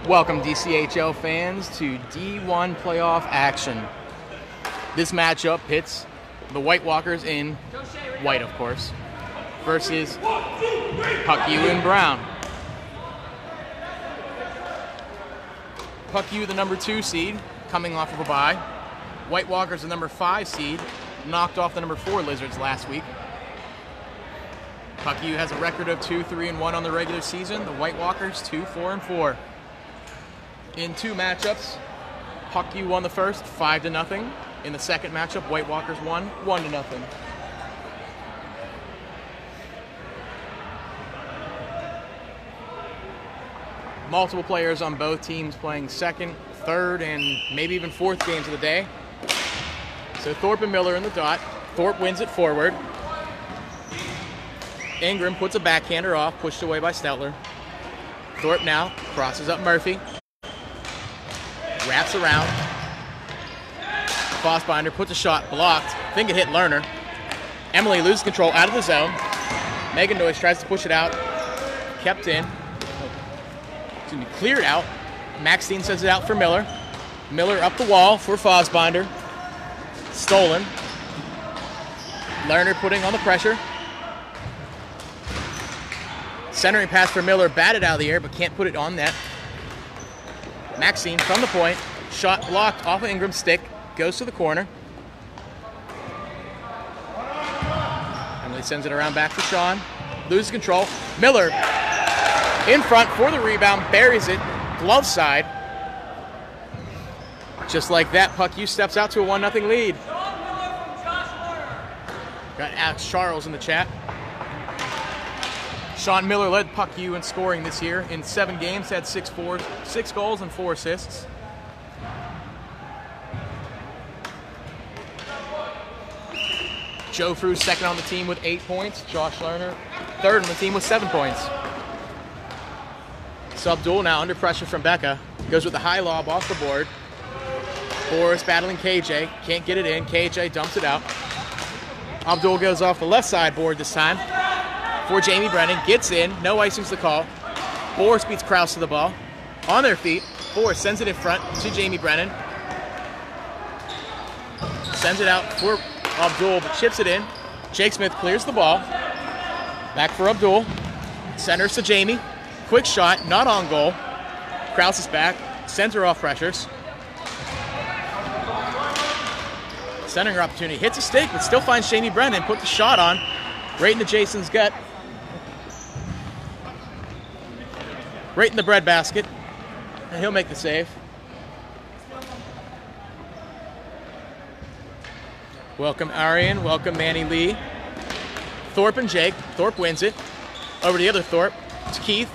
Welcome DCHL fans to D1 playoff action. This matchup pits the White Walkers in white, of course, versus Puck-U in brown. Puck-U, the number 2 seed, coming off of a bye. White Walkers, the number 5 seed, knocked off the number 4 Lizards last week. Puck-U has a record of 2-3-1 on the regular season. The White Walkers 2-4-4. In 2 matchups, Puck-U won the first 5-0. In the second matchup, White Walkers won 1-0. Multiple players on both teams playing second, third, and maybe even fourth games of the day. So Thorpe and Miller in the dot. Thorpe wins it forward. Ingram puts a backhander off, pushed away by Steltler. Thorpe now crosses up Murphy. Wraps around. Fossbinder puts a shot blocked. I think it hit Lerner. Emily loses control out of the zone. Megan Noyes tries to push it out. Kept in. Excuse me, cleared out. Maxine sends it out for Miller. Miller up the wall for Fossbinder. Stolen. Lerner putting on the pressure. Centering pass for Miller, batted out of the air, but can't put it on net. Maxine from the point, shot blocked off of Ingram's stick, goes to the corner. Emily sends it around back to Sean, loses control. Miller in front for the rebound, buries it, glove side. Just like that, Puck-U steps out to a 1-0 lead. Got Alex Charles in the chat. Sean Miller led Puck-U in scoring this year. In 7 games, had 6 goals and 4 assists. Joe Frew second on the team with 8 points. Josh Lerner third on the team with 7 points. So Abdul now under pressure from Becca. Goes with the high lob off the board. Boris battling KJ. Can't get it in. KJ dumps it out. Abdul goes off the left side board this time. For Jamie Brennan, gets in, no icing's the call. Boris beats Krause to the ball. On their feet, Boris sends it in front to Jamie Brennan. Sends it out for Abdul, but chips it in. Jake Smith clears the ball. Back for Abdul. Centers to Jamie. Quick shot, not on goal. Krause is back, sends her off pressures. Centering her opportunity, hits a stick, but still finds Jamie Brennan, put the shot on, right into Jason's gut. Right in the breadbasket, and he'll make the save. Welcome Arian, welcome Manny Lee. Thorpe and Jake. Thorpe wins it. Over to the other Thorpe, to Keith.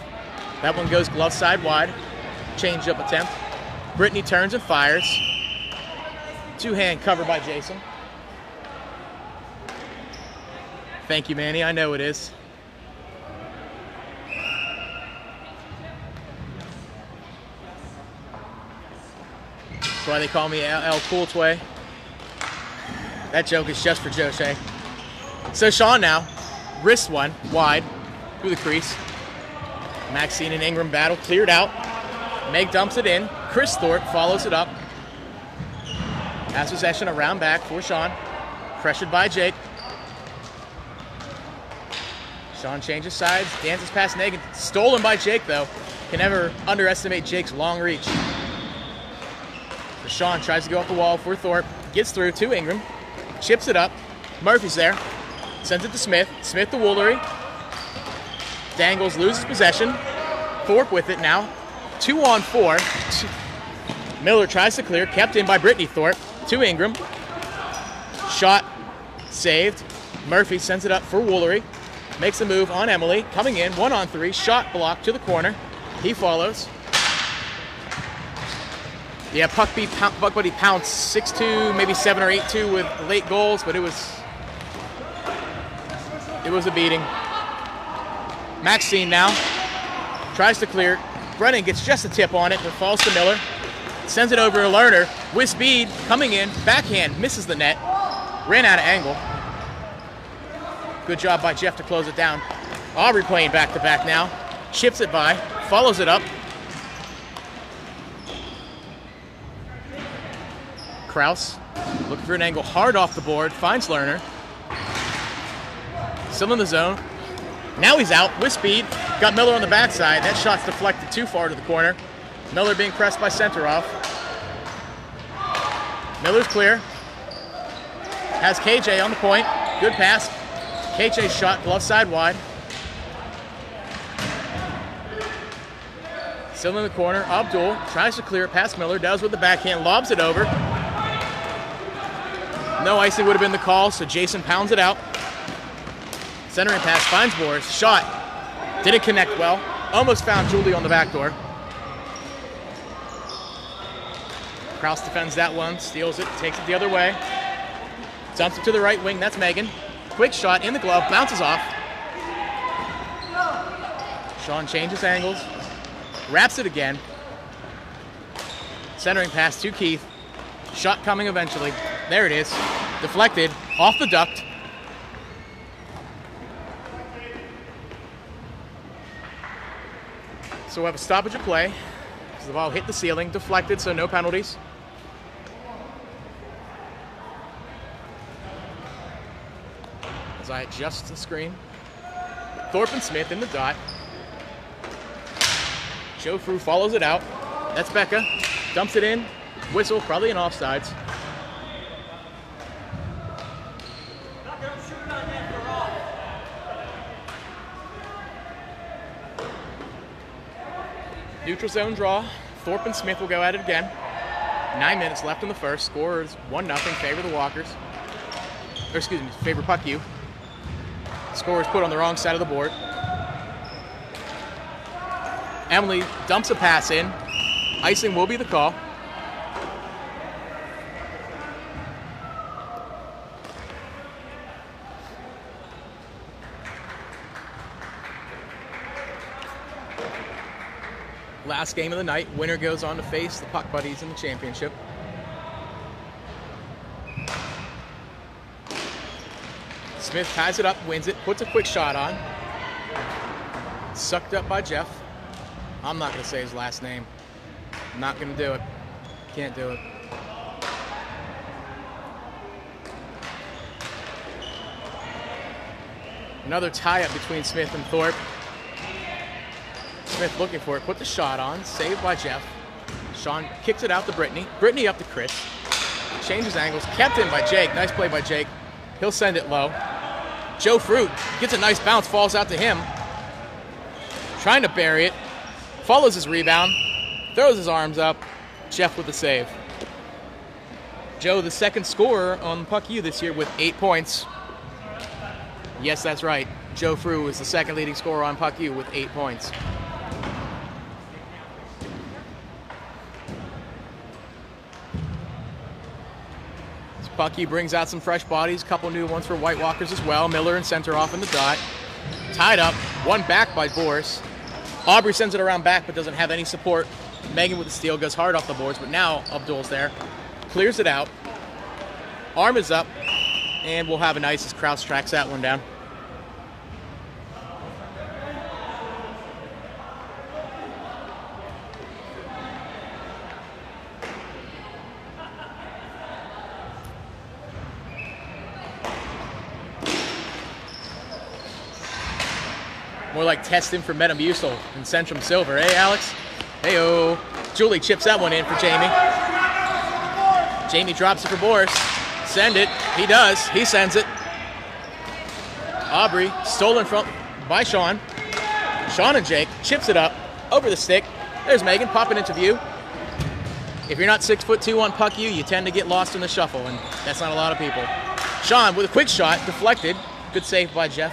That one goes glove side wide. Change up attempt. Brittany turns and fires. 2-hand cover by Jason. Thank you, Manny, I know it is. That's why they call me El Cooltway. That joke is just for Joe Shea. So Sean now, wrist one, wide, through the crease. Maxine and Ingram battle, cleared out. Meg dumps it in. Chris Thorpe follows it up. Has possession around back for Sean. Pressured by Jake. Sean changes sides, dances past Negan. Stolen by Jake, though. Can never underestimate Jake's long reach. So Sean tries to go off the wall for Thorpe. Gets through to Ingram. Chips it up. Murphy's there. Sends it to Smith. Smith to Woolery. Dangles, loses possession. Thorpe with it now. 2-on-4. Miller tries to clear. Kept in by Brittany Thorpe. To Ingram. Shot saved. Murphy sends it up for Woolery. Makes a move on Emily. Coming in, 1-on-3. Shot blocked to the corner. He follows. Yeah, Puck Buddy pounced 6-2, maybe 7 or 8-2 with late goals, but it was a beating. Maxine now tries to clear. Brennan gets just a tip on it, but falls to Miller. Sends it over to Lerner with speed. Coming in, backhand, misses the net. Ran out of angle. Good job by Jeff to close it down. Aubrey playing back-to-back now. Chips it by, follows it up. Kraus looking for an angle hard off the board, finds Lerner. Still in the zone. Now he's out with speed. Got Miller on the backside. That shot's deflected too far to the corner. Miller being pressed by Centeroff. Miller's clear. Has KJ on the point. Good pass. KJ's shot, glove side wide. Still in the corner. Abdul tries to clear it past Miller. Does with the backhand. Lobs it over. No icing would have been the call, so Jason pounds it out. Centering pass finds Boris. Shot. Didn't connect well. Almost found Julie on the back door. Kraus defends that one. Steals it. Takes it the other way. Dumps it to the right wing. That's Megan. Quick shot in the glove. Bounces off. Sean changes angles. Wraps it again. Centering pass to Keith. Shot coming eventually. There it is. Deflected. Off the duct. So we have a stoppage of play. The ball hit the ceiling. Deflected, so no penalties. As I adjust the screen. Thorpe and Smith in the dot. Joe Frew follows it out. That's Becca. Dumps it in. Whistle, probably an offsides. Neutral zone draw. Thorpe and Smith will go at it again. 9 minutes left in the first. Score is 1-0, favor the Walkers. Or excuse me, favor Puck U. Score is put on the wrong side of the board. Emily dumps a pass in. Icing will be the call. Last game of the night. Winner goes on to face the Puck Buddies in the championship. Smith ties it up, wins it, puts a quick shot on. Sucked up by Jeff. I'm not going to say his last name. I'm not going to do it. Can't do it. Another tie-up between Smith and Thorpe. Smith looking for it, put the shot on, saved by Jeff. Sean kicks it out to Brittany. Brittany up to Chris. Changes angles, kept in by Jake. Nice play by Jake. He'll send it low. Joe Fruit gets a nice bounce, falls out to him. Trying to bury it. Follows his rebound. Throws his arms up. Jeff with the save. Joe, the second scorer on Puck U this year with 8 points. Yes, that's right. Joe Frew is the second leading scorer on Puck U with 8 points. Puck U brings out some fresh bodies, a couple new ones for White Walkers as well. Miller and Centeroff in the dot. Tied up, one back by Boris. Aubrey sends it around back but doesn't have any support. Megan with the steal goes hard off the boards, but now Abdul's there. Clears it out. Arm is up, and we'll have an ice as Kraus tracks that one down. More like testing for Metamucil and Centrum Silver. Hey, Alex? Hey-oh. Julie chips that one in for Jamie. Jamie drops it for Boris. Send it. He does. He sends it. Aubrey, stolen from by Sean. Sean and Jake chips it up over the stick. There's Megan popping into view. If you're not 6'2" on Puck U, you tend to get lost in the shuffle, and that's not a lot of people. Sean with a quick shot, deflected. Good save by Jeff.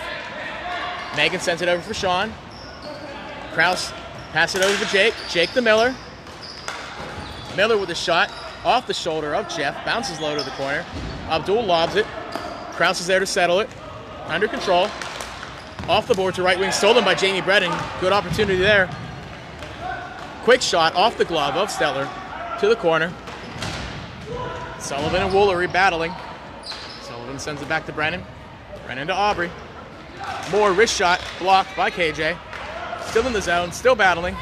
Megan sends it over for Sean. Kraus pass it over to Jake. Jake to Miller. Miller with a shot off the shoulder of Jeff. Bounces low to the corner. Abdul lobs it. Kraus is there to settle it. Under control. Off the board to right wing. Stolen by Jamie Bredin. Good opportunity there. Quick shot off the glove of Stetler to the corner. Sullivan and Woolery battling. Sullivan sends it back to Brennan. Brennan to Aubrey. More wrist shot blocked by KJ. Still in the zone, still battling.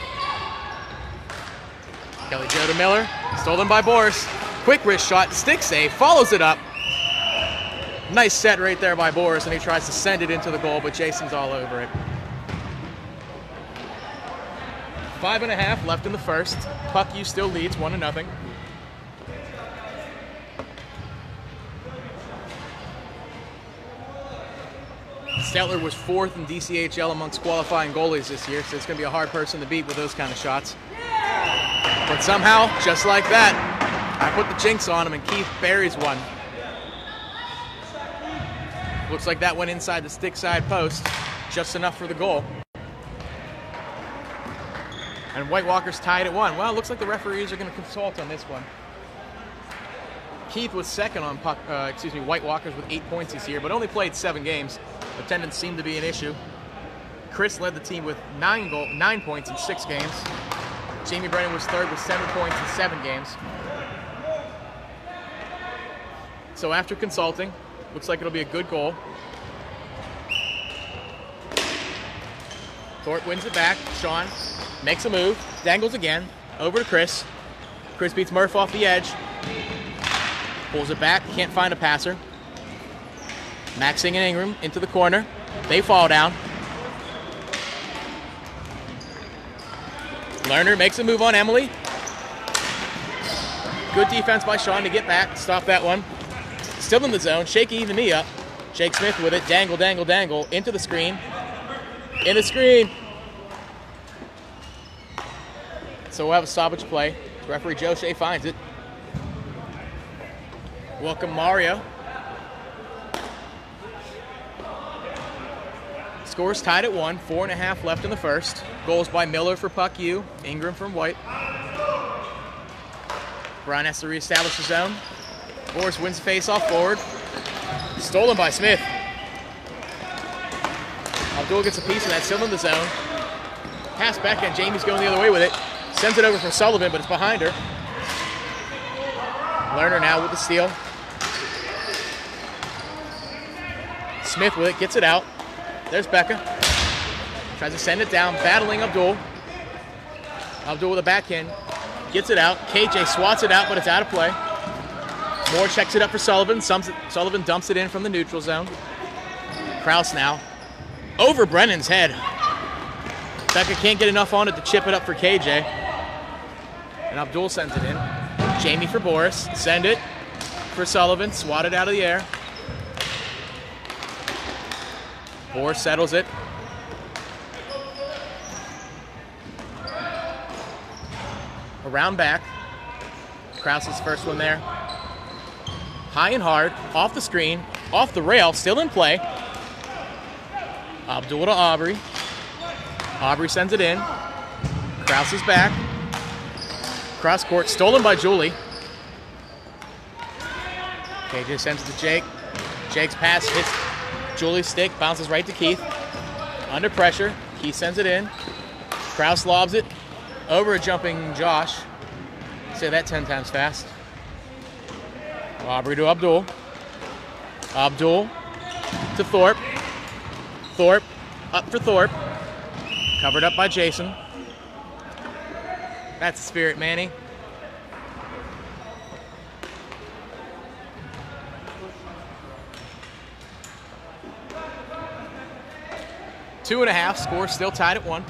Kelly Jo to Miller. Stolen by Boris. Quick wrist shot, stick save, follows it up. Nice set right there by Boris, and he tries to send it into the goal, but Jason's all over it. 5.5 left in the first. Puck U still leads 1-0. Stetler was 4th in DCHL amongst qualifying goalies this year, so it's going to be a hard person to beat with those kind of shots. But somehow, just like that, I put the jinx on him, and Keith buries one. Looks like that went inside the stick side post, just enough for the goal. And White Walkers tied at 1. Well, it looks like the referees are going to consult on this one. Keith was second on White Walkers with 8 points this year, but only played 7 games. Attendance seemed to be an issue. Chris led the team with 9 points in 6 games. Jamie Brennan was third with 7 points in 7 games. So after consulting, looks like it'll be a good goal. Thorpe wins it back. Sean makes a move, dangles again, over to Chris. Chris beats Murph off the edge. Pulls it back, can't find a passer. Maxing and Ingram into the corner. They fall down. Lerner makes a move on Emily. Good defense by Sean to get back, stop that one. Still in the zone, shaking the knee up. Jake Smith with it, dangle, dangle, dangle, into the screen. In the screen. So we'll have a stoppage play. Referee Joe Shea finds it. Welcome Mario. Scores tied at 1, 4.5 left in the first. Goals by Miller for Puck U, Ingram from White. Brian has to reestablish the zone. Boris wins the face-off forward. Stolen by Smith. Abdul gets a piece of that, still in the zone. Pass back, and Jamie's going the other way with it. Sends it over for Sullivan, but it's behind her. Lerner now with the steal. Smith with it, gets it out. There's Becca. Tries to send it down, battling Abdul. Abdul with a backhand. Gets it out. KJ swats it out, but it's out of play. Moore checks it up for Sullivan. Sullivan dumps it in from the neutral zone. Kraus now. Over Brennan's head. Becca can't get enough on it to chip it up for KJ. And Abdul sends it in. Jamie for Boris. Send it for Sullivan. Swat it out of the air. Boris settles it. Around back. Kraus's first one there. High and hard, off the screen, off the rail, still in play. Abdul to Aubrey. Aubrey sends it in. Kraus is back. Cross court, stolen by Julie. KJ sends it to Jake. Jake's pass hits Julie's stick, bounces right to Keith. Under pressure, Keith sends it in. Kraus lobs it over a jumping Josh. Say that 10 times fast. Aubrey to Abdul. Abdul to Thorpe. Thorpe up for Thorpe. Covered up by Jason. That's the spirit, Manny. Two and a half, score still tied at 1.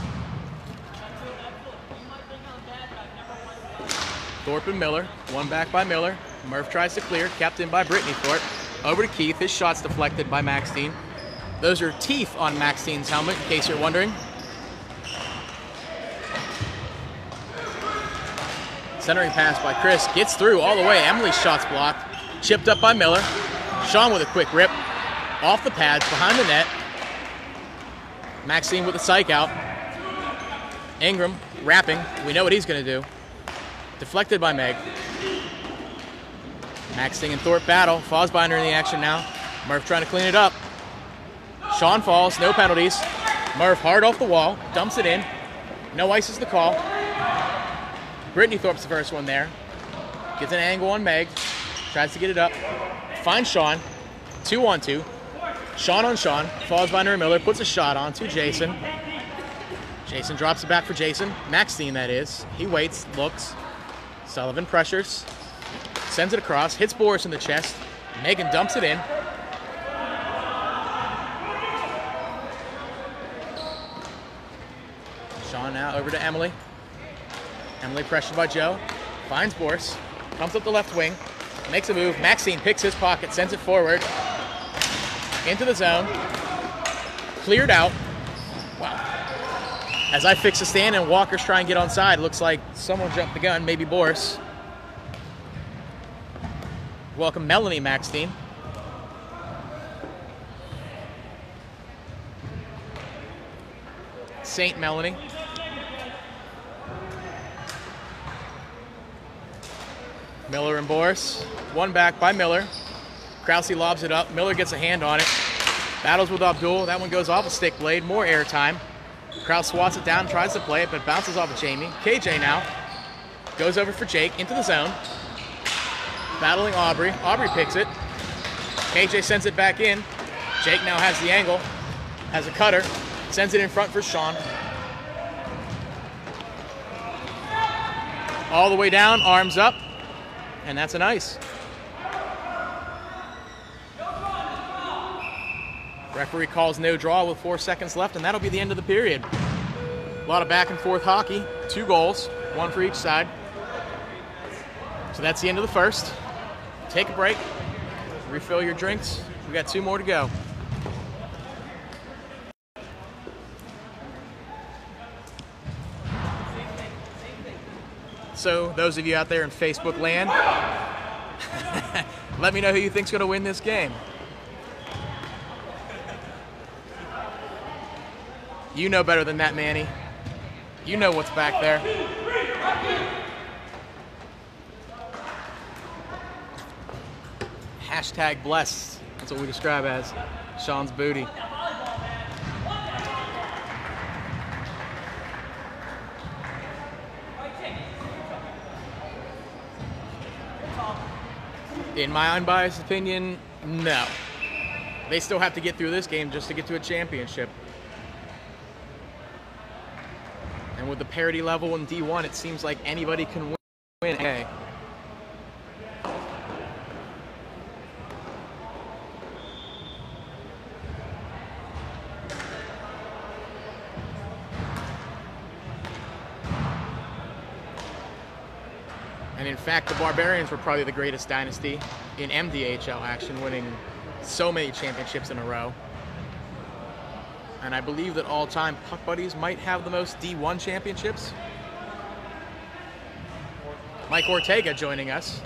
Thorpe and Miller, one back by Miller. Murph tries to clear, kept in by Brittany Thorpe. Over to Keith, his shot's deflected by Maxine. Those are teeth on Maxine's helmet, in case you're wondering. Centering pass by Chris, gets through all the way. Emily's shot's blocked. Chipped up by Miller. Sean with a quick rip. Off the pads, behind the net. Maxine with the psych out. Ingram wrapping. We know what he's going to do. Deflected by Meg. Maxine and Thorpe battle. Fosbinder in the action now. Murph trying to clean it up. Sean falls, no penalties. Murph hard off the wall, dumps it in. No ice is the call. Brittany Thorpe's the first one there. Gets an angle on Meg. Tries to get it up. Finds Sean. 2-on-2. Sean on Sean. Fosbinder and Miller puts a shot on to Jason. Jason drops it back for Jason. Maxine, that is. He waits, looks. Sullivan pressures. sends it across, hits Boris in the chest. Megan dumps it in. Sean now over to Emily. Emily pressured by Joe. Finds Boris. Comes up the left wing. Makes a move. Maxine picks his pocket, sends it forward. Into the zone. Cleared out. Wow. As I fix the stand and Walker's trying to get onside, looks like someone jumped the gun, maybe Boris. Welcome Melanie Maxine. Saint Melanie. Miller and Boris. One back by Miller. Krause lobs it up. Miller gets a hand on it. Battles with Abdul. That one goes off a stick blade. More airtime. Krause swats it down, tries to play it, but bounces off of Jamie. KJ now goes over for Jake into the zone. Battling Aubrey. Aubrey picks it. KJ sends it back in. Jake now has the angle. Has a cutter. Sends it in front for Sean. All the way down, arms up. And that's an ice. Referee calls no draw with 4 seconds left, and that'll be the end of the period. A lot of back and forth hockey. 2 goals, 1 for each side. So that's the end of the first. Take a break, refill your drinks. We got 2 more to go. So those of you out there in Facebook land, let me know who you think's going to win this game. You know better than that, Manny. You know what's back there. Hashtag blessed. That's what we describe as Sean's booty. In my unbiased opinion, no. They still have to get through this game just to get to a championship. And with the parity level in D1, it seems like anybody can win. Okay. And in fact, the Barbarians were probably the greatest dynasty in MDHL action, winning so many championships in a row. And I believe that all-time Puck Buddies might have the most D1 championships. Mike Ortega joining us.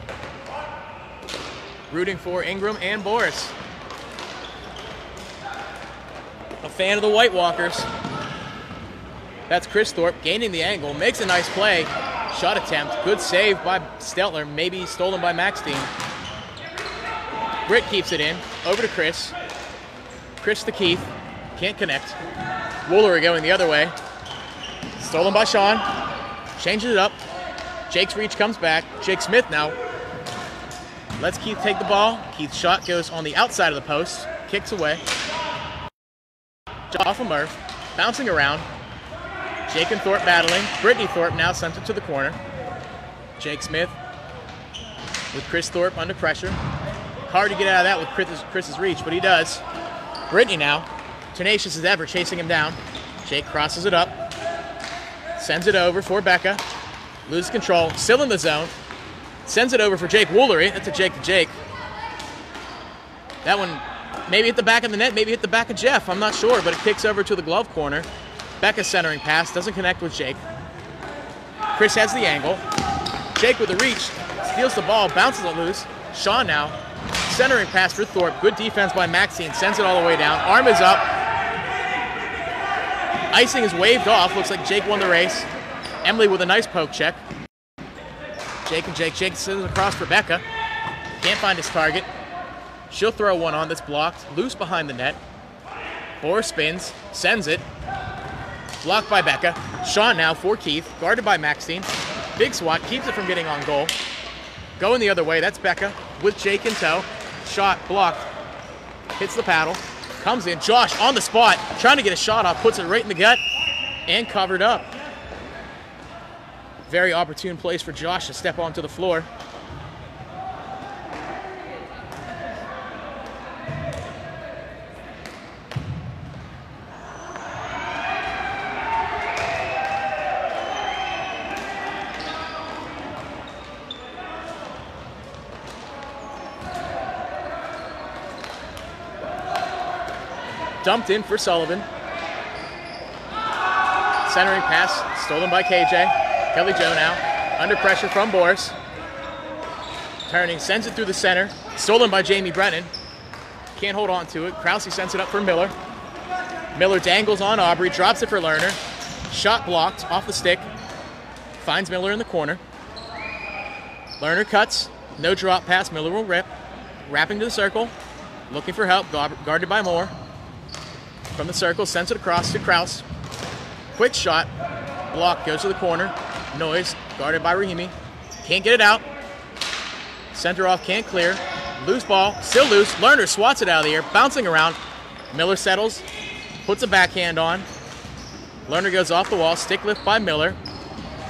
Rooting for Ingram and Boris. A fan of the White Walkers. That's Chris Thorpe gaining the angle, makes a nice play. Shot attempt, good save by Steltner, maybe stolen by Maxine. Britt keeps it in, over to Chris. Chris to Keith, can't connect. Woolery going the other way. Stolen by Sean, changes it up. Jake's reach comes back. Jake Smith now lets Keith take the ball. Keith's shot goes on the outside of the post, kicks away. Off of Murph, bouncing around. Jake and Thorpe battling. Brittany Thorpe now sent it to the corner. Jake Smith with Chris Thorpe under pressure. Hard to get out of that with Chris's reach, but he does. Brittany now, tenacious as ever, chasing him down. Jake crosses it up. Sends it over for Becca. Loses control. Still in the zone. Sends it over for Jake Woolery. That's a Jake to Jake. That one maybe hit the back of the net, maybe hit the back of Jeff. I'm not sure, but it kicks over to the glove corner. Becca centering pass, doesn't connect with Jake. Chris has the angle. Jake with the reach, steals the ball, bounces it loose. Sean now, centering pass for Thorpe. Good defense by Maxine, sends it all the way down. Arm is up. Icing is waved off, looks like Jake won the race. Emily with a nice poke check. Jake and Jake. Jake sends it across for Becca. Can't find his target. She'll throw one on that's blocked, loose behind the net. Boris spins, sends it. Blocked by Becca. Sean now for Keith, guarded by Maxine. Big swat, keeps it from getting on goal. Going the other way, that's Becca with Jake in tow. Shot blocked, hits the paddle, comes in. Josh on the spot, trying to get a shot off, puts it right in the gut and covered up. Very opportune place for Josh to step onto the floor. dumped in for Sullivan. Centering pass, stolen by KJ. Kelly Joe now, under pressure from Boris. Turning, sends it through the center. Stolen by Jamie Brennan. Can't hold on to it. Krause sends it up for Miller. Miller dangles on Aubrey, drops it for Lerner. Shot blocked off the stick. Finds Miller in the corner. Lerner cuts. No drop pass. Miller will rip. Wrapping to the circle. Looking for help. Guarded by Moore. From the circle, sends it across to Krause. Quick shot. Block goes to the corner. Noise. Guarded by Rahimi. Can't get it out. Center off, can't clear. Loose ball. Still loose. Lerner swats it out of the air. Bouncing around. Miller settles. Puts a backhand on. Lerner goes off the wall. Stick lift by Miller.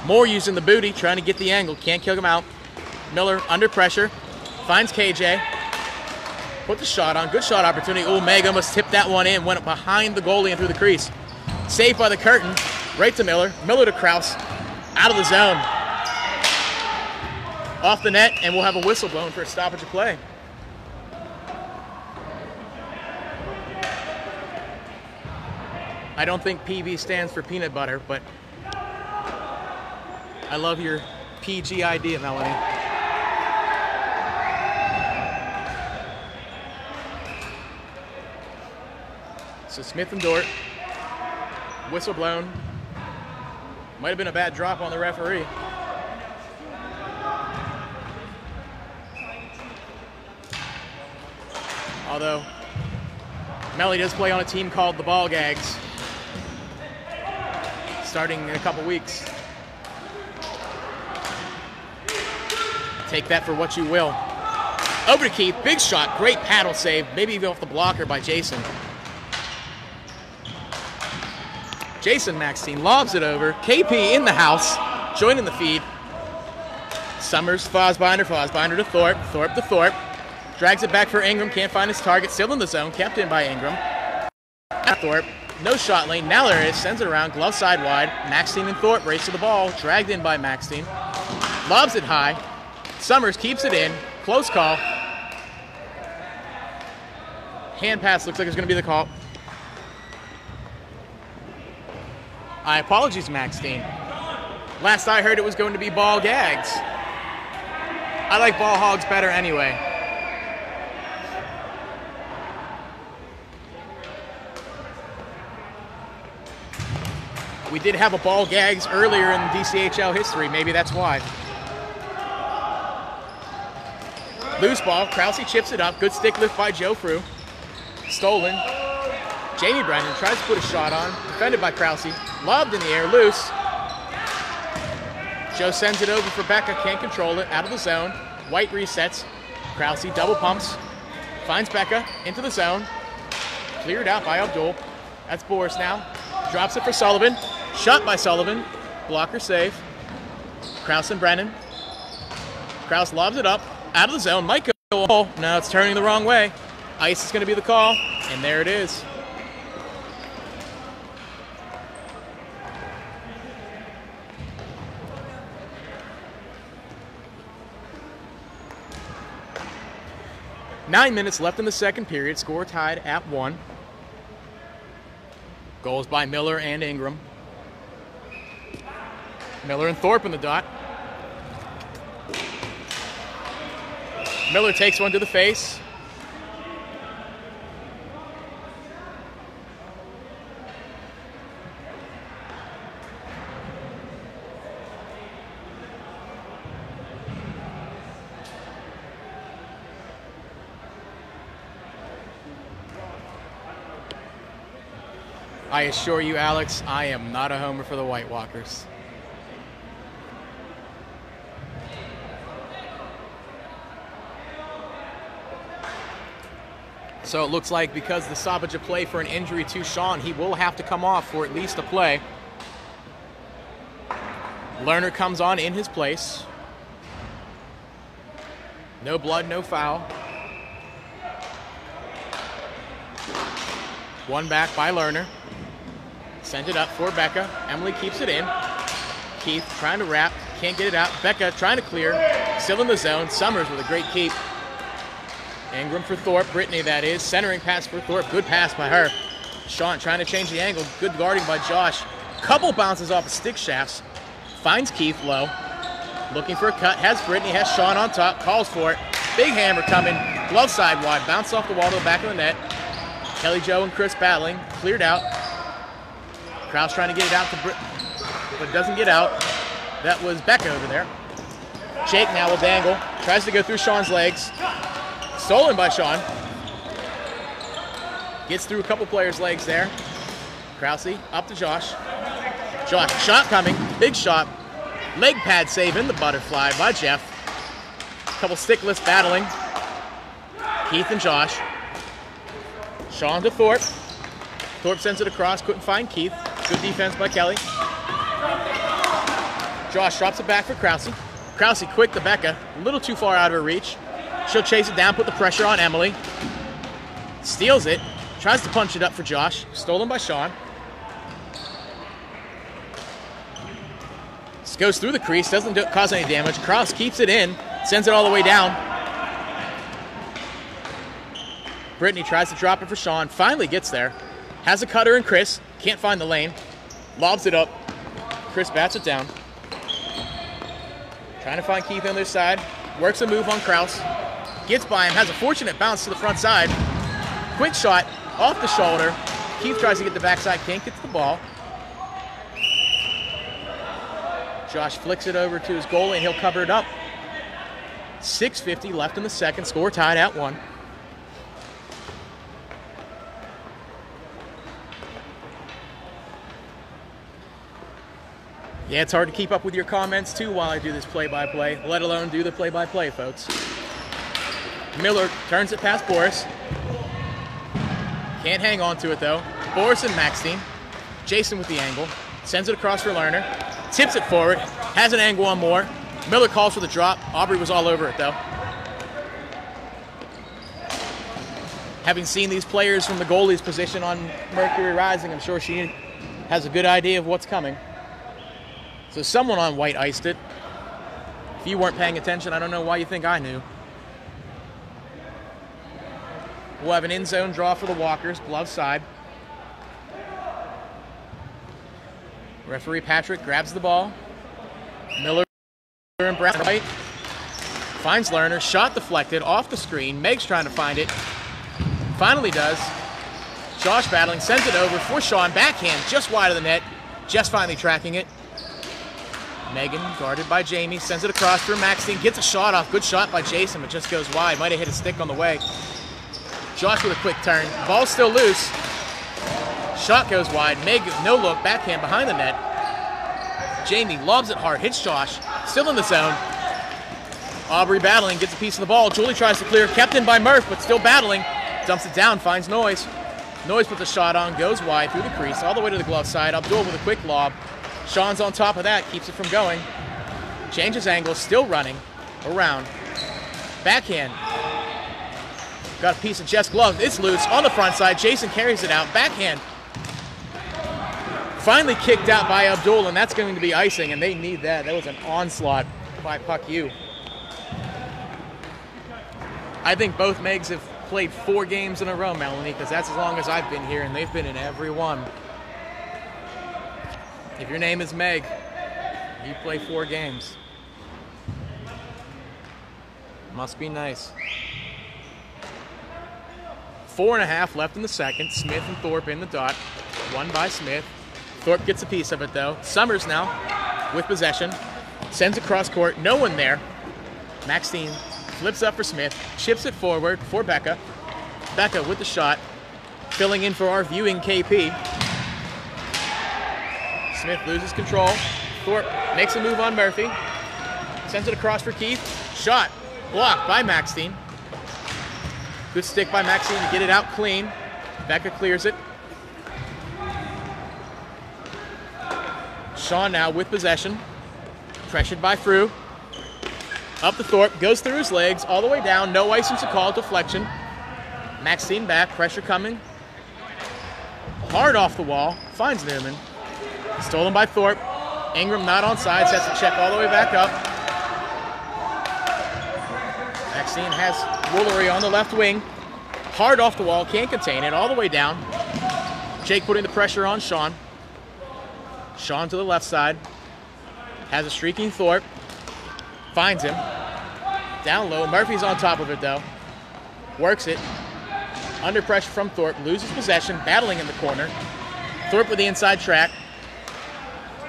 Moore using the booty, trying to get the angle. Can't kick him out. Miller under pressure. Finds KJ. Put the shot on. Good shot opportunity. Oh, Meg almost tipped that one in. Went behind the goalie and through the crease. Saved by the curtain. Right to Miller. Miller to Krause. Out of the zone. Off the net, and we'll have a whistle blown for a stoppage of play. I don't think PB stands for peanut butter, but I love your PG idea, Melanie. So Smith and Dort, whistle blown. Might have been a bad drop on the referee. Although Melly does play on a team called the Ball Gags, starting in a couple weeks. Take that for what you will. Over to Keith, big shot, great paddle save, maybe even off the blocker by Jason. Jason Maxine lobs it over. KP in the house, joining the feed. Summers, Fosbinder to Thorpe, Thorpe to Thorpe. Drags it back for Ingram, can't find his target, still in the zone, kept in by Ingram. Thorpe, no shot lane, now there is, sends it around, glove side wide. Maxine and Thorpe race to the ball, dragged in by Maxine. Lobs it high. Summers keeps it in, close call. Hand pass looks like it's going to be the call. Apologies, Maxine. Last I heard it was going to be Ball Gags. I like Ball Hogs better anyway. We did have a Ball Gags earlier in DCHL history. Maybe that's why. Loose ball. Krause chips it up. Good stick lift by Joe Frew. Stolen. Jamie Brennan tries to put a shot on. Defended by Krause. Lobbed in the air. Loose. Joe sends it over for Becca. Can't control it. Out of the zone. White resets. Krause double pumps. Finds Becca. Into the zone. Cleared out by Abdul. That's Boris now. Drops it for Sullivan. Shot by Sullivan. Blocker save. Krause and Brennan. Krause lobs it up. Out of the zone. Might go goal. Now it's turning the wrong way. Ice is going to be the call. And there it is. Nine minutes left in the second period. Score tied at 1. Goals by Miller and Ingram. Miller and Thorpe in the dot. Miller takes one to the face. I assure you, Alex, I am not a homer for the White Walkers. So it looks like because the stoppage of play for an injury to Sean, he will have to come off for at least a play. Lerner comes on in his place. No blood, no foul. One back by Lerner. Sent it up for Becca. Emily keeps it in. Keith trying to wrap. Can't get it out. Becca trying to clear. Still in the zone. Summers with a great keep. Ingram for Thorpe. Brittany, that is. Centering pass for Thorpe. Good pass by her. Sean trying to change the angle. Good guarding by Josh. Couple bounces off of stick shafts. Finds Keith low. Looking for a cut. Has Brittany. Has Sean on top. Calls for it. Big hammer coming. Glove side wide. Bounced off the wall to the back of the net. Kelly Jo and Chris battling. Cleared out. Kraus trying to get it out to Brittany, but doesn't get out. That was Becca over there. Jake now will dangle. Tries to go through Sean's legs. Stolen by Sean. Gets through a couple players' legs there. Krause up to Josh. Josh, shot coming. Big shot. Leg pad save in the butterfly by Jeff. Couple stickless battling. Keith and Josh. Sean to Thorpe. Thorpe sends it across. Couldn't find Keith. Good defense by Kelly. Josh drops it back for Krause. Krause quick to Becca. A little too far out of her reach. She'll chase it down, put the pressure on Emily. Steals it. Tries to punch it up for Josh. Stolen by Sean. This goes through the crease. Doesn't cause any damage. Krause keeps it in. Sends it all the way down. Brittany tries to drop it for Sean. Finally gets there. Has a cutter in Chris. Can't find the lane. Lobs it up. Chris bats it down. Trying to find Keith on their side. Works a move on Krause. Gets by him. Has a fortunate bounce to the front side. Quick shot off the shoulder. Keith tries to get the backside. Can't get to the ball. Josh flicks it over to his goalie and he'll cover it up. 6:50 left in the second. Score tied at 1. Yeah, it's hard to keep up with your comments, too, while I do this play-by-play, let alone do the play-by-play, folks. Miller turns it past Boris. Can't hang on to it, though. Boris and Maxine. Jason with the angle. Sends it across for Lerner. Tips it forward. Has an angle on Moore. Miller calls for the drop. Aubrey was all over it, though. Having seen these players from the goalie's position on Mercury Rising, I'm sure she has a good idea of what's coming. So someone on white iced it. If you weren't paying attention, I don't know why you think I knew. We'll have an in-zone draw for the Walkers, glove side. Referee Patrick grabs the ball. Miller and Brown right. Finds Lerner, shot deflected, off the screen. Meg's trying to find it. Finally does. Josh battling, sends it over for Sean. Backhand, just wide of the net. Just finally tracking it. Megan, guarded by Jamie, sends it across for Maxine, gets a shot off. Good shot by Jason, but just goes wide. Might have hit a stick on the way. Josh with a quick turn. Ball's still loose. Shot goes wide. Meg, no look, backhand behind the net. Jamie lobs it hard, hits Josh. Still in the zone. Aubrey battling, gets a piece of the ball. Julie tries to clear, kept in by Murph, but still battling. Dumps it down, finds Noyes. Noyes puts a shot on, goes wide through the crease, all the way to the glove side. Abdul with a quick lob. Sean's on top of that, keeps it from going. Changes angle, still running. Around. Backhand. Got a piece of Jeff's glove. It's loose on the front side. Jason carries it out. Backhand. Finally kicked out by Abdul, and that's going to be icing, and they need that. That was an onslaught by Puck U. I think both Megs have played 4 games in a row, Melanie, because that's as long as I've been here, and they've been in every one. If your name is Meg, you play 4 games. Must be nice. 4.5 left in the second. Smith and Thorpe in the dot. One by Smith. Thorpe gets a piece of it, though. Summers now with possession. Sends across court. No one there. Maxine flips up for Smith. Chips it forward for Becca. Becca with the shot. Filling in for our viewing KP. Smith loses control. Thorpe makes a move on Murphy. Sends it across for Keith. Shot. Blocked by Maxine. Good stick by Maxine to get it out clean. Becca clears it. Sean now with possession. Pressured by Frew. Up to Thorpe. Goes through his legs. All the way down. No icing to call. Deflection. Maxine back. Pressure coming. Hard off the wall. Finds Newman. Stolen by Thorpe. Ingram not on side. Sets the check all the way back up. Maxine has Woolery on the left wing. Hard off the wall. Can't contain it. All the way down. Jake putting the pressure on Sean. Sean to the left side. Has a streaking Thorpe. Finds him. Down low. Murphy's on top of it, though. Works it. Under pressure from Thorpe. Loses possession. Battling in the corner. Thorpe with the inside track.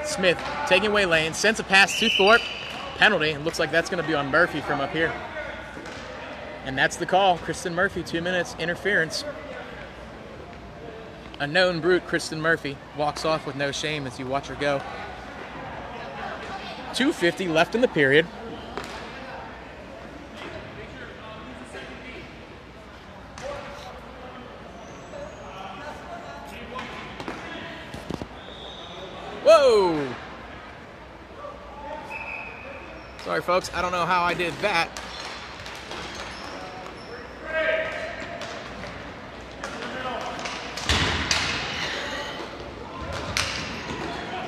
Smith taking away lane. Sends a pass to Thorpe. Penalty. It looks like that's going to be on Murphy from up here. And that's the call. Kristen Murphy, 2 minutes, interference. A known brute, Kristen Murphy, walks off with no shame as you watch her go. 2:50 left in the period. Whoa! Sorry, folks. I don't know how I did that.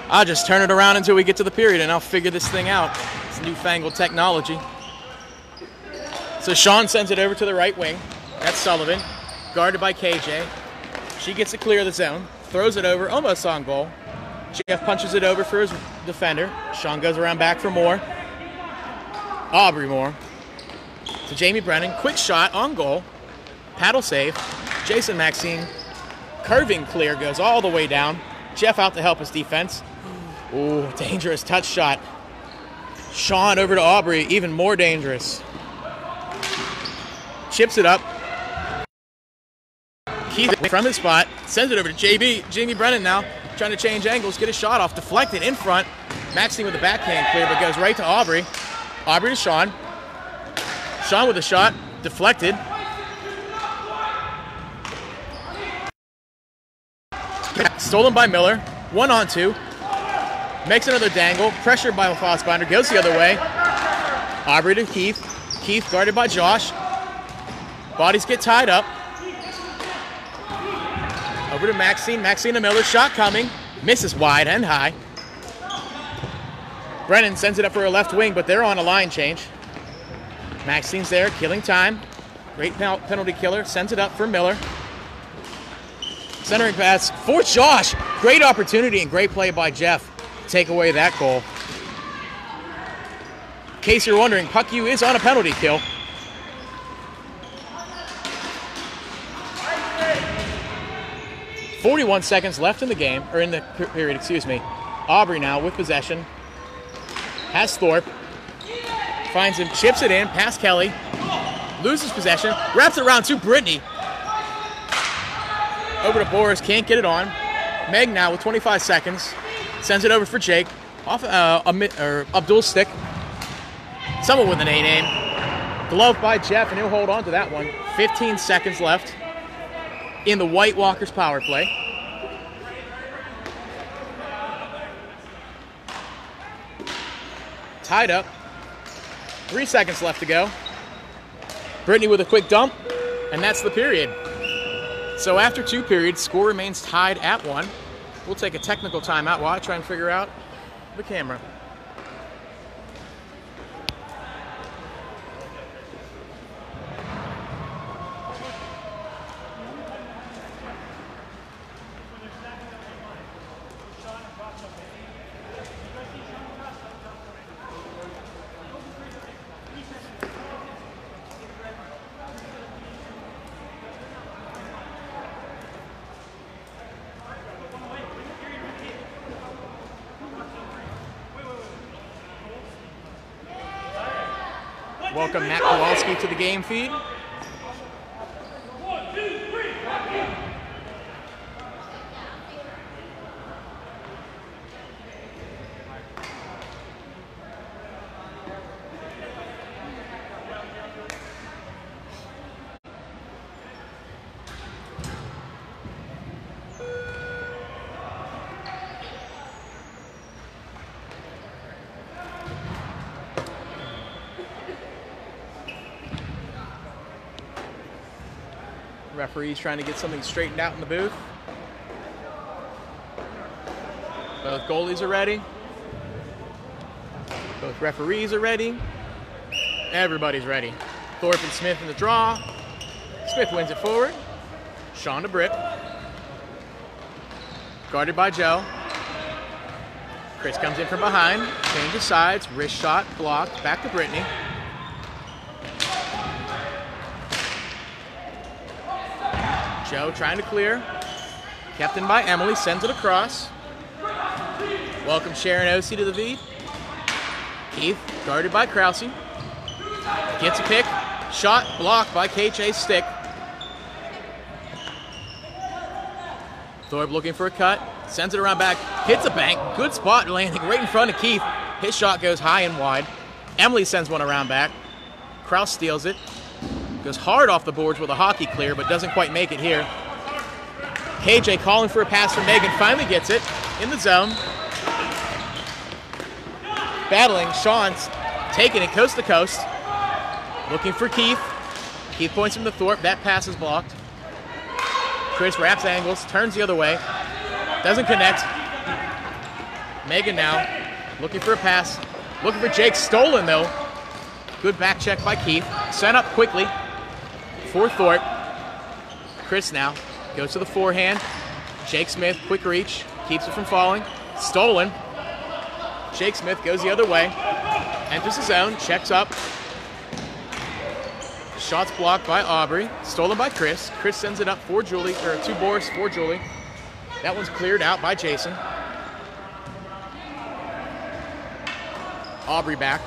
I'll just turn it around until we get to the period and I'll figure this thing out. It's newfangled technology. So Sean sends it over to the right wing. That's Sullivan, guarded by KJ. She gets it clear of the zone, throws it over, almost on goal. Jeff punches it over for his defender. Sean goes around back for Moore. Aubrey Moore. To Jamie Brennan, quick shot on goal. Paddle save. Jason Maxine, curving clear, goes all the way down. Jeff out to help his defense. Ooh, dangerous touch shot. Sean over to Aubrey, even more dangerous. Chips it up. Keith from his spot, sends it over to Jamie Brennan now, trying to change angles, get a shot off, deflected in front. Maxine with the backhand clear, but goes right to Aubrey. Aubrey to Sean. Sean with a shot, deflected. Stolen by Miller, 1-on-2. Makes another dangle, pressured by Fossbinder, goes the other way. Aubrey to Keith. Keith guarded by Josh. Bodies get tied up. Over to Maxine. Maxine to Miller, shot coming. Misses wide and high. Brennan sends it up for a left wing, but they're on a line change. Maxine's there, killing time. Great penalty killer, sends it up for Miller. Centering pass for Josh. Great opportunity and great play by Jeff to take away that goal. In case you're wondering, Puck U is on a penalty kill. .41 seconds left in the game, or in the period, excuse me. Aubrey now with possession. Has Thorpe. Finds him, chips it in, past Kelly. Loses possession, wraps it around to Brittany. Over to Boris, can't get it on. Meg now with 25 seconds. Sends it over for Jake. Off Abdul's stick. Someone with an A name. Glove by Jeff, and he'll hold on to that one. 15 seconds left in the White Walkers power play. Tied up. 3 seconds left to go. Brittany with a quick dump, and that's the period. So after 2 periods, score remains tied at 1. We'll take a technical timeout while I try and figure out the camera. Welcome Matt Kowalski to the game feed. Referee's trying to get something straightened out in the booth. Both goalies are ready. Both referees are ready. Everybody's ready. Thorpe and Smith in the draw. Smith wins it forward. Sean to Britt. guarded by Joe. Chris comes in from behind, changes sides, wrist shot, blocked, back to Brittany. Joe trying to clear, kept in by Emily, sends it across. Welcome Sharon Ossie to the V. Keith, guarded by Krause. Gets a pick, shot, blocked by KJ Stick. Thorpe looking for a cut, sends it around back, hits a bank, good spot landing right in front of Keith. His shot goes high and wide. Emily sends one around back. Krause steals it, goes hard off the boards with a hockey clear, but doesn't quite make it here. KJ calling for a pass from Megan, finally gets it in the zone. Battling, Sean's taking it coast to coast. Looking for Keith. Keith points him to Thorpe, that pass is blocked. Chris wraps angles, turns the other way, doesn't connect. Megan now looking for a pass, looking for Jake, stolen though. Good back check by Keith, sent up quickly for Thorpe. Chris now goes to the forehand. Jake Smith, quick reach, keeps it from falling, stolen. Jake Smith goes the other way, enters the zone, checks up. Shots blocked by Aubrey, stolen by Chris. Chris sends it up for Julie, or to Boris for Julie. That one's cleared out by Jason. Aubrey back.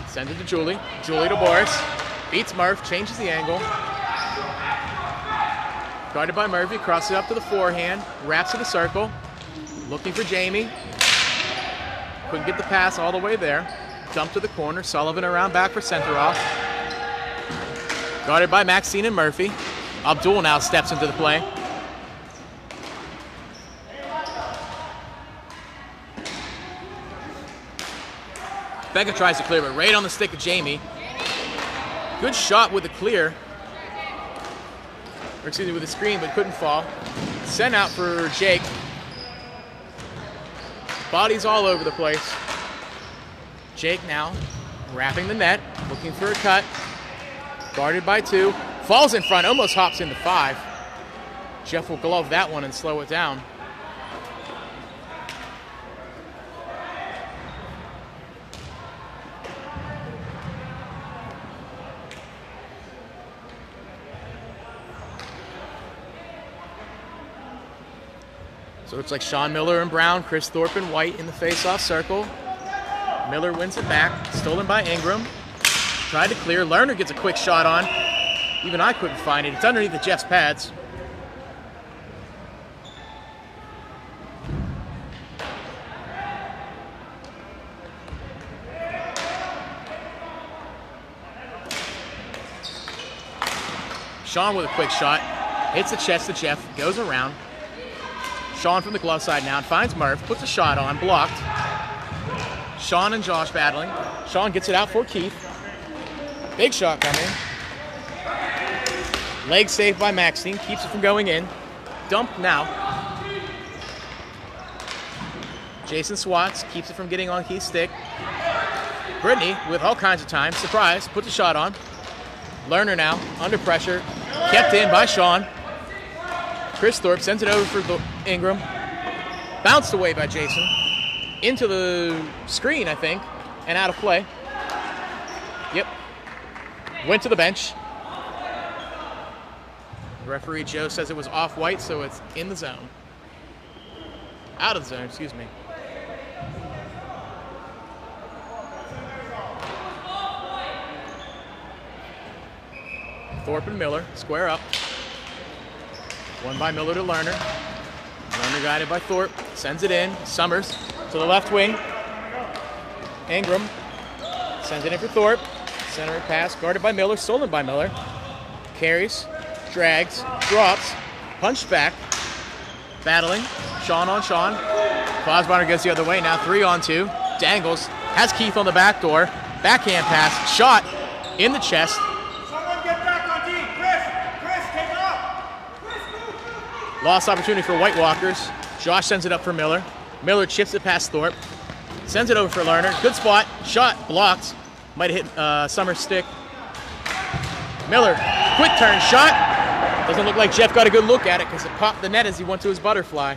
Sends it to Julie. Julie to Boris. Beats Murph, changes the angle. Guarded by Murphy, crosses it up to the forehand, wraps to the circle. Looking for Jamie. Couldn't get the pass all the way there. Dump to the corner, Sullivan around back for center off. Guarded by Maxine and Murphy. Abdul now steps into the play. Becca tries to clear, but right on the stick of Jamie. Good shot with the clear. Or excuse me, with the screen, but couldn't fall. Sent out for Jake. Bodies all over the place. Jake now wrapping the net, looking for a cut. Guarded by 2. Falls in front, almost hops into 5. Jeff will glove that one and slow it down. So it's like Sean Miller and Brown, Chris Thorpe and White in the face-off circle. Miller wins it back, stolen by Ingram. Tried to clear, Lerner gets a quick shot on. Even I couldn't find it, it's underneath the Jeff's pads. Sean with a quick shot, hits the chest to Jeff, goes around. Sean from the glove side now, finds Murph, puts a shot on, blocked. Sean and Josh battling. Sean gets it out for Keith. Big shot coming. Leg saved by Maxine, keeps it from going in. Dump now. Jason swats, keeps it from getting on Keith's stick. Brittany, with all kinds of time, surprise, puts a shot on. Lerner now, under pressure, kept in by Sean. Chris Thorpe sends it over for Ingram. Bounced away by Jason. Into the screen, I think, and out of play. Yep. Went to the bench. Referee Joe says it was off-white, so it's in the zone. Out of the zone, excuse me. Thorpe and Miller square up. One by Miller to Lerner. Lerner guided by Thorpe. Sends it in. Summers to the left wing. Ingram sends it in for Thorpe. Center pass guarded by Miller. Stolen by Miller. Carries. Drags. Drops. Punched back. Battling. Sean on Sean. Klausbonner goes the other way. Now 3-on-2. Dangles. Has Keith on the back door. Backhand pass. Shot in the chest. Lost opportunity for White Walkers. Josh sends it up for Miller. Miller chips it past Thorpe. Sends it over for Lerner. Good spot. Shot blocked. Might have hit Summers' stick. Miller, quick turn shot. Doesn't look like Jeff got a good look at it because it popped the net as he went to his butterfly.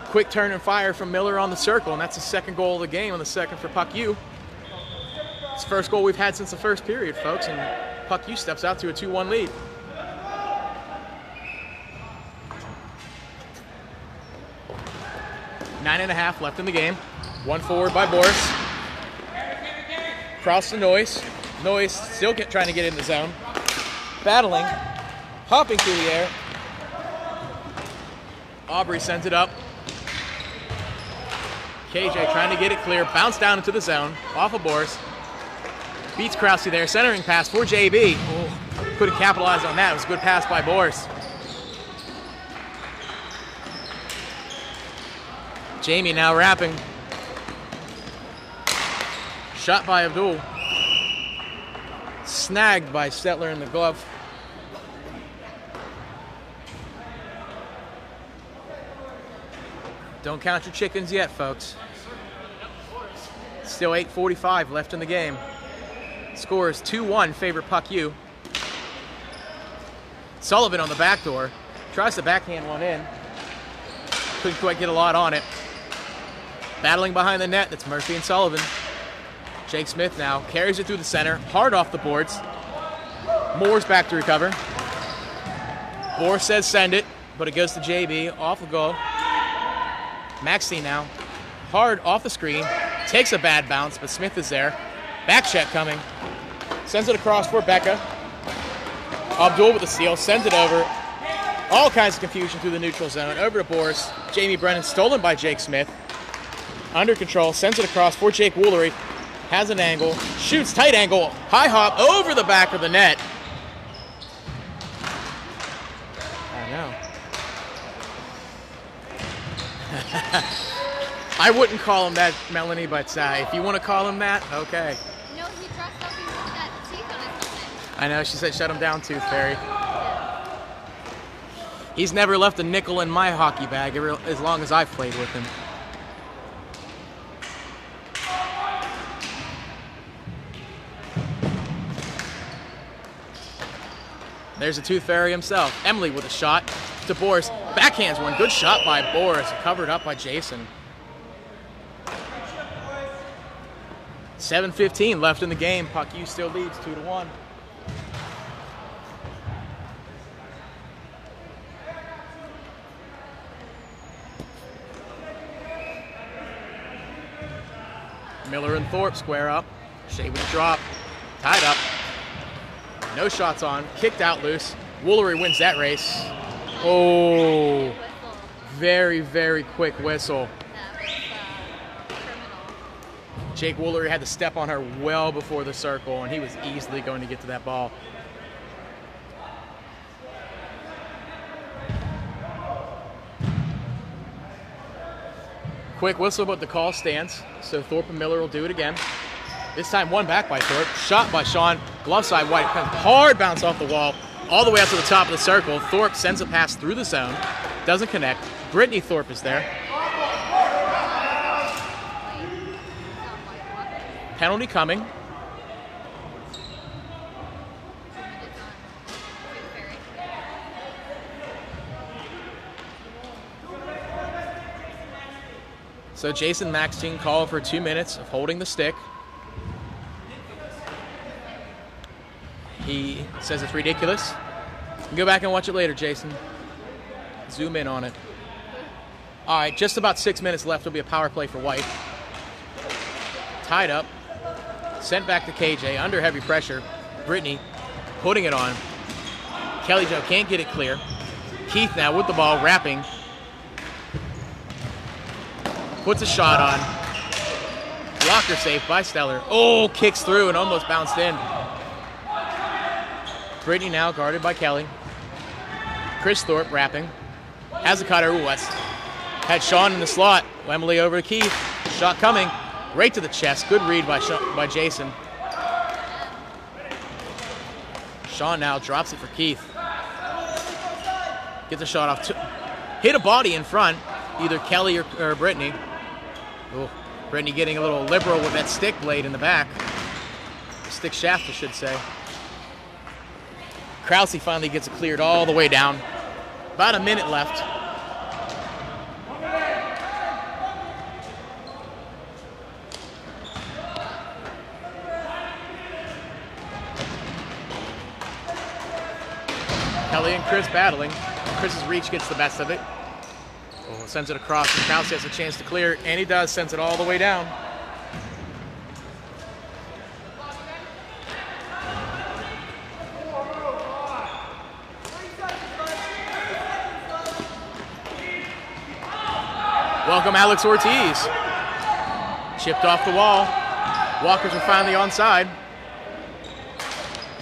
Quick turn and fire from Miller on the circle, and that's the second goal of the game on the second for Puck U. It's the first goal we've had since the first period, folks, and Puck U steps out to a 2-1 lead. Nine and a half left in the game. One forward by Boris. Cross to Noyes. Noyes still trying to get in the zone. Battling. Hopping through the air. Aubrey sends it up. KJ trying to get it clear. Bounce down into the zone. Off of Boris. Beats Krause there. Centering pass for JB. Oh, couldn't capitalize on that. It was a good pass by Boris. Jamie now wrapping. Shot by Abdul. Snagged by Stetler in the glove. Don't count your chickens yet, folks. Still 8:45 left in the game. Score is 2-1, favor Puck U. Sullivan on the back door. Tries to backhand one in. Couldn't quite get a lot on it. Battling behind the net, that's Murphy and Sullivan. Jake Smith now carries it through the center, hard off the boards. Moore's back to recover. Moore says send it, but it goes to JB, off the goal. Maxey now, hard off the screen, takes a bad bounce, but Smith is there. Back check coming. Sends it across for Becca. Abdul with the steal, sends it over. All kinds of confusion through the neutral zone. Over to Boris. Jamie Brennan stolen by Jake Smith. Under control, sends it across for Jake Woolery. Has an angle, shoots tight angle, high hop over the back of the net. I know. I wouldn't call him that, Melanie, but if you want to call him that, okay. No, he dressed up with that teeth on his helmet. I know, she said shut him down, Tooth Fairy. He's never left a nickel in my hockey bag as long as I've played with him. There's a Tooth Fairy himself. Emily with a shot to Boris. Backhands one. Good shot by Boris. Covered up by Jason. 7:15 left in the game. Puck U still leads 2-1. Miller and Thorpe square up. Shea with a drop. Tied up. No shots on. Kicked out loose. Woolery wins that race. Oh. Very, very quick whistle. Jake Woolery had to step on her well before the circle, and he was easily going to get to that ball. Quick whistle, but the call stands. So Thorpe and Miller will do it again. This time one back by Thorpe. Shot by Sean. Glove side White. Hard bounce off the wall. All the way up to the top of the circle. Thorpe sends a pass through the zone. Doesn't connect. Brittany Thorpe is there. Penalty coming. So Jason Maxine called for 2 minutes of holding the stick. He says it's ridiculous. You can go back and watch it later, Jason. Zoom in on it. All right, just about 6 minutes left. There'll be a power play for White. Tied up. Sent back to KJ under heavy pressure. Brittany putting it on. Kelly Jo can't get it clear. Keith now with the ball, wrapping. Puts a shot on. Blocker safe by Stellar. Oh, kicks through and almost bounced in. Brittany now guarded by Kelly. Chris Thorpe wrapping. Has a cutter. Ooh, that's had Sean in the slot. Emily over to Keith. Shot coming. Right to the chest. Good read by Jason. Sean now drops it for Keith. Gets a shot off. Hit a body in front. Either Kelly or Brittany. Ooh, Brittany getting a little liberal with that stick blade in the back. The stick shaft, I should say. Krause finally gets it cleared all the way down. About a minute left. Kelly and Chris battling. Chris's reach gets the best of it. Oh, sends it across, and Krause has a chance to clear it, and he does, sends it all the way down. Welcome Alex Ortiz. Chipped off the wall. Walkers are finally onside.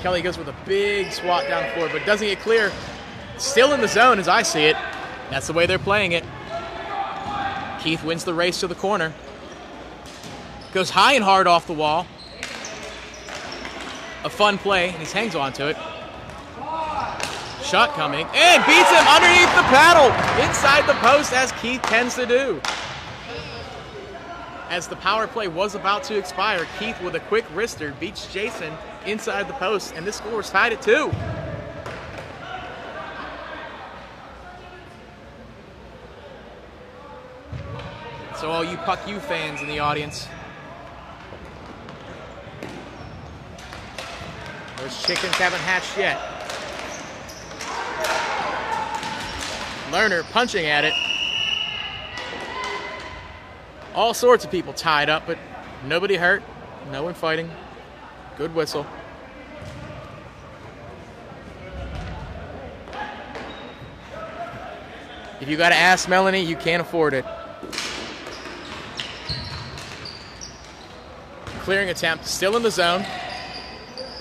Kelly goes with a big swat down the floor, but doesn't get clear. Still in the zone as I see it. That's the way they're playing it. Keith wins the race to the corner. Goes high and hard off the wall. A fun play, and he hangs on to it. Shot coming, and beats him underneath the paddle, inside the post, as Keith tends to do. As the power play was about to expire, Keith with a quick wrister beats Jason inside the post, and this score is tied at 2. So all you Puck U fans in the audience, those chickens haven't hatched yet. Lerner punching at it. All sorts of people tied up, but nobody hurt, no one fighting. Good whistle. If you gotta ask Melanie, you can't afford it. Clearing attempt, still in the zone.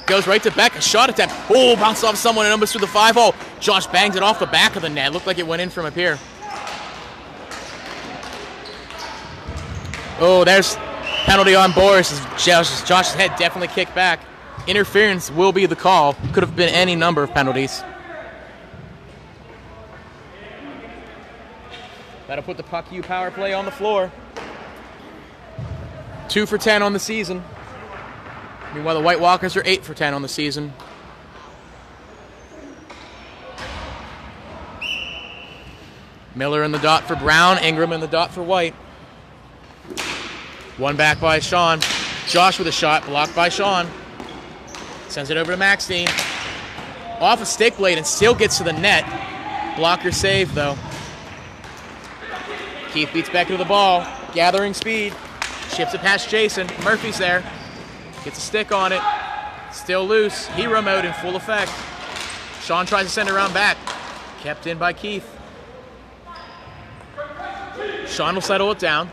Goes right to Beck, a shot attempt. Oh, bounced off someone and almost through the 5-hole. Josh bangs it off the back of the net. Looked like it went in from up here. Oh, there's penalty on Boris. Josh's head definitely kicked back. Interference will be the call. Could have been any number of penalties. That'll put the Puck U power play on the floor. 2 for 10 on the season. Meanwhile, the White Walkers are 8 for 10 on the season. Miller in the dot for Brown, Ingram in the dot for White. One back by Sean. Josh with a shot, blocked by Sean. Sends it over to Maxine. Off a stick blade and still gets to the net. Blocker save, though. Keith beats back to the ball, gathering speed. Chips it past Jason. Murphy's there. Gets a stick on it. Still loose. Hero mode in full effect. Sean tries to send it around back. Kept in by Keith. Sean will settle it down.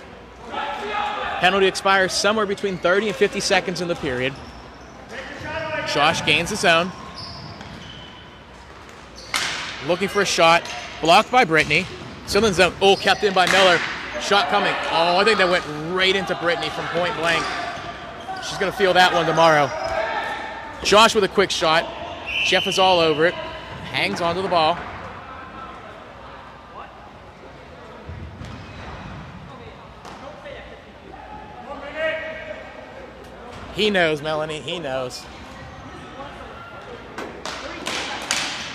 Penalty expires somewhere between 30 and 50 seconds in the period. Josh gains the zone. Looking for a shot. Blocked by Brittany. Still in the zone. Oh, kept in by Miller. Shot coming. Oh, I think that went right into Brittany from point blank. She's going to feel that one tomorrow. Josh with a quick shot. Jeff is all over it. Hangs onto the ball. He knows, Melanie. He knows.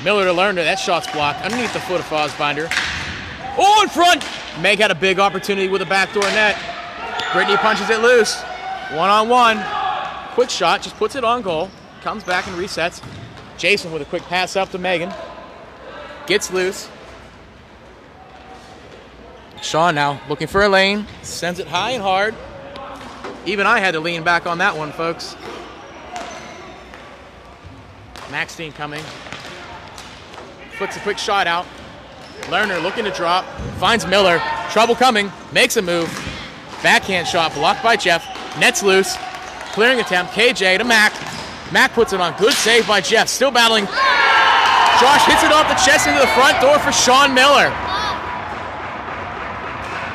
Miller to Lerner. That shot's blocked underneath the foot of Fosbinder. Oh, in front! Meg had a big opportunity with a backdoor net. Brittany punches it loose. One-on-one. Quick shot, just puts it on goal. Comes back and resets. Jason with a quick pass up to Megan. Gets loose. Sean now looking for a lane. Sends it high and hard. Even I had to lean back on that one, folks. Maxine coming. Flicks a quick shot out. Lerner looking to drop. Finds Miller. Trouble coming. Makes a move. Backhand shot blocked by Jeff. Net's loose. Clearing attempt. KJ to Mac. Mac puts it on. Good save by Jeff. Still battling. Josh hits it off the chest into the front door for Sean Miller.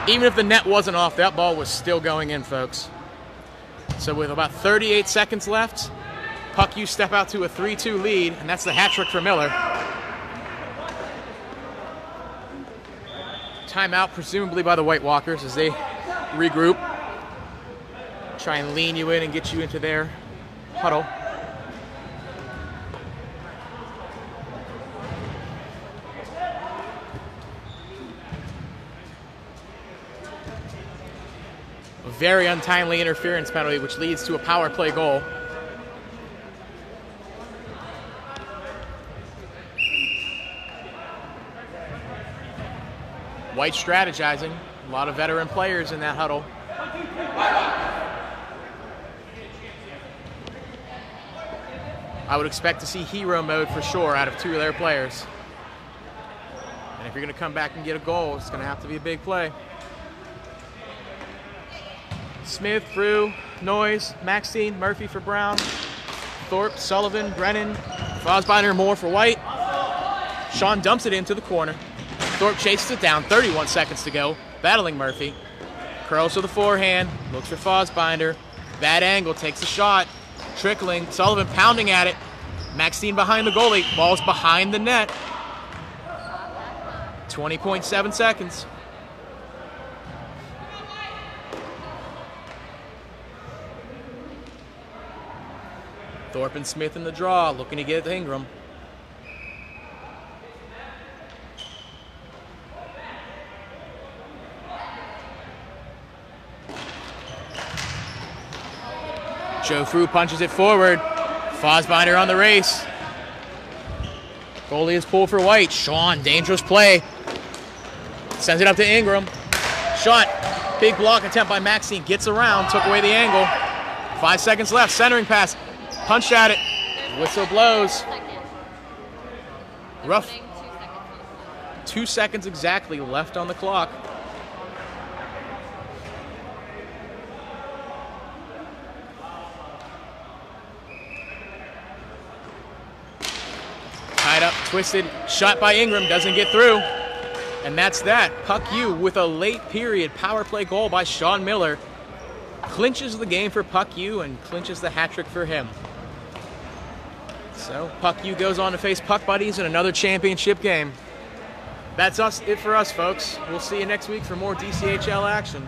Even if the net wasn't off, that ball was still going in, folks. So with about 38 seconds left, Puck U step out to a 3-2 lead, and that's the hat trick for Miller. Timeout, presumably by the White Walkers as they regroup. Try and lean you in and get you into their huddle. A very untimely interference penalty, which leads to a power play goal. White strategizing. A lot of veteran players in that huddle. I would expect to see hero mode for sure out of two of their players. And if you're going to come back and get a goal, it's going to have to be a big play. Smith, Frew, Noyes, Maxine, Murphy for Brown, Thorpe, Sullivan, Brennan, Fosbinder, Moore for White. Sean dumps it into the corner. Thorpe chases it down, 31 seconds to go, battling Murphy. Curls to the forehand, looks for Fosbinder. Bad angle, takes a shot, trickling. Sullivan pounding at it. Maxine behind the goalie, ball's behind the net. 20.7 seconds. Thorpe and Smith in the draw, looking to get it to Ingram. Joe Frew punches it forward. Fosbinder on the race. Goalie is pulled for White. Sean, dangerous play. Sends it up to Ingram. Shot. Big block attempt by Maxine. Gets around, took away the angle. 5 seconds left. Centering pass. Punched at it. Whistle blows. Rough. 2 seconds exactly left on the clock. Tied up, twisted, shot by Ingram, doesn't get through. And that's that. Puck U with a late period power play goal by Sean Miller. Clinches the game for Puck U and clinches the hat trick for him. So Puck U goes on to face Puck Buddies in another championship game. That's it for us, folks. We'll see you next week for more DCHL action.